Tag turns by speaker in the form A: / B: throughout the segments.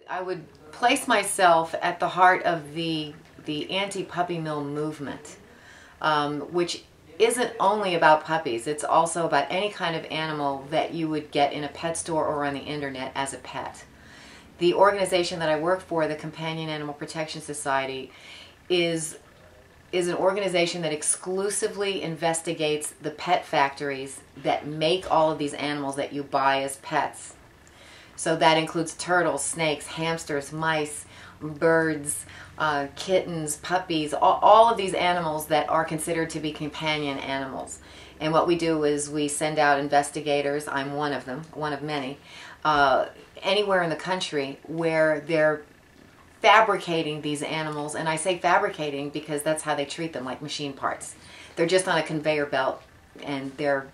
A: I would place myself at the heart of the anti-puppy mill movement, which isn't only about puppies. It's also about any kind of animal that you would get in a pet store or on the internet as a pet. The organization that I work for, the Companion Animal Protection Society, is an organization that exclusively investigates the pet factories that make all of these animals that you buy as pets. So that includes turtles, snakes, hamsters, mice, birds, kittens, puppies, all of these animals that are considered to be companion animals. And what we do is we send out investigators, I'm one of them, one of many, anywhere in the country where they're fabricating these animals. And I say fabricating because that's how they treat them, like machine parts. They're just on a conveyor belt and they're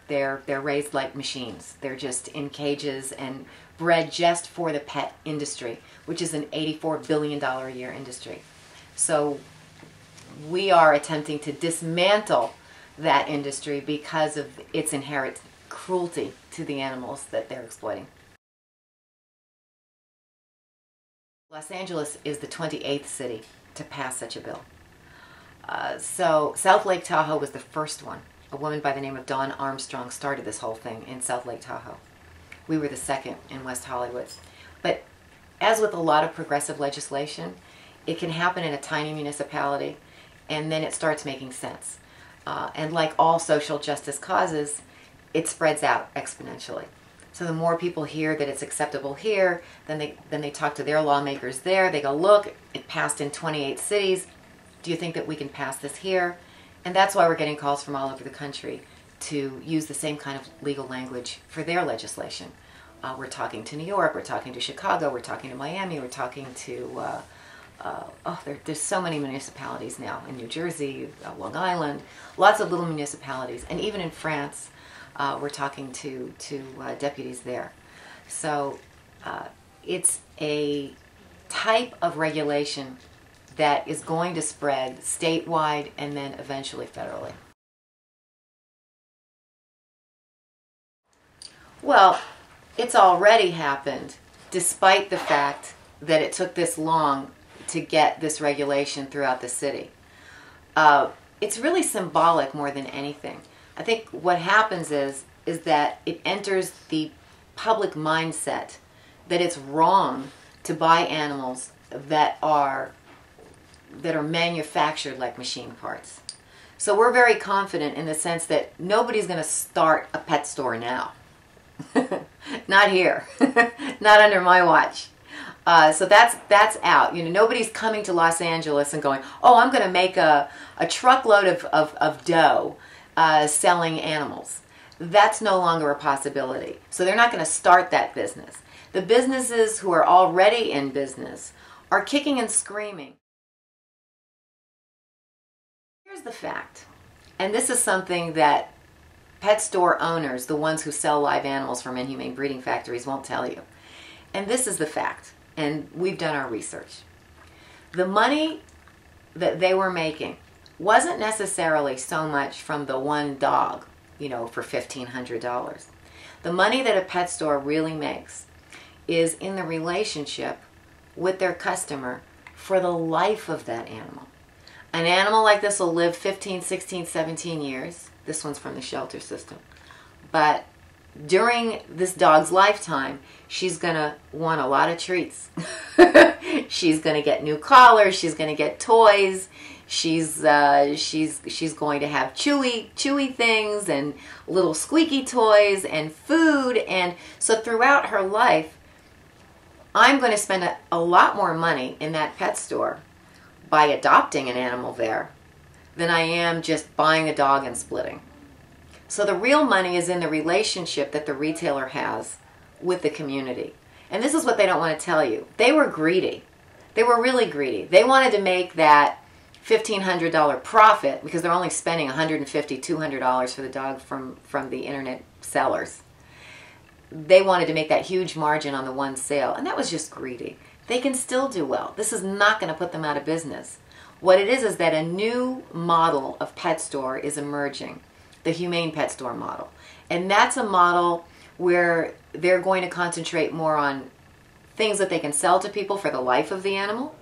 A: raised like machines. They're just in cages and bred just for the pet industry, which is an $84 billion a year industry. So we are attempting to dismantle that industry because of its inherent cruelty to the animals that they're exploiting. Los Angeles is the 28th city to pass such a bill. So South Lake Tahoe was the first one. A woman by the name of Dawn Armstrong started this whole thing in South Lake Tahoe. We were the second in West Hollywood. But as with a lot of progressive legislation, it can happen in a tiny municipality and then it starts making sense. And like all social justice causes, it spreads out exponentially. So the more people hear that it's acceptable here, then they talk to their lawmakers there. They go, look, it passed in 28 cities. Do you think that we can pass this here? And that's why we're getting calls from all over the country to use the same kind of legal language for their legislation. We're talking to New York, we're talking to Chicago, we're talking to Miami, we're talking to, there's so many municipalities now in New Jersey, Long Island, lots of little municipalities. And even in France, we're talking to deputies there. So it's a type of regulation that is going to spread statewide and then eventually federally. Well, it's already happened, despite the fact that it took this long to get this regulation throughout the city. It's really symbolic more than anything. I think what happens is that it enters the public mindset that it's wrong to buy animals that are manufactured like machine parts. So we're very confident in the sense that nobody's going to start a pet store now. Not here. Not under my watch. So that's out. You know, nobody's coming to Los Angeles and going, oh, I'm going to make a truckload of dough selling animals. That's no longer a possibility. So they're not going to start that business. The businesses who are already in business are kicking and screaming. Here's the fact, and this is something that pet store owners, the ones who sell live animals from inhumane breeding factories, won't tell you. And this is the fact, and we've done our research. The money that they were making wasn't necessarily so much from the one dog, you know, for $1,500. The money that a pet store really makes is in the relationship with their customer for the life of that animal. An animal like this will live 15, 16, 17 years. This one's from the shelter system. But during this dog's lifetime, she's going to want a lot of treats. She's going to get new collars. She's going to get toys. She's going to have chewy things and little squeaky toys and food. And so throughout her life, I'm going to spend a lot more money in that pet store by adopting an animal there than I am just buying a dog and splitting. So the real money is in the relationship that the retailer has with the community. And this is what they don't want to tell you. They were greedy. They were really greedy. They wanted to make that $1,500 profit because they're only spending $150, $200 for the dog from the internet sellers. They wanted to make that huge margin on the one sale, and that was just greedy. They can still do well. This is not going to put them out of business. What it is that a new model of pet store is emerging, the humane pet store model. And that's a model where they're going to concentrate more on things that they can sell to people for the life of the animal,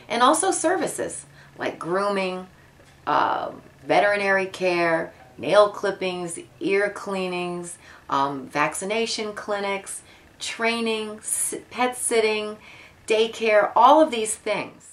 A: and also services like grooming, veterinary care, nail clippings, ear cleanings, vaccination clinics, training, pet sitting, daycare, all of these things.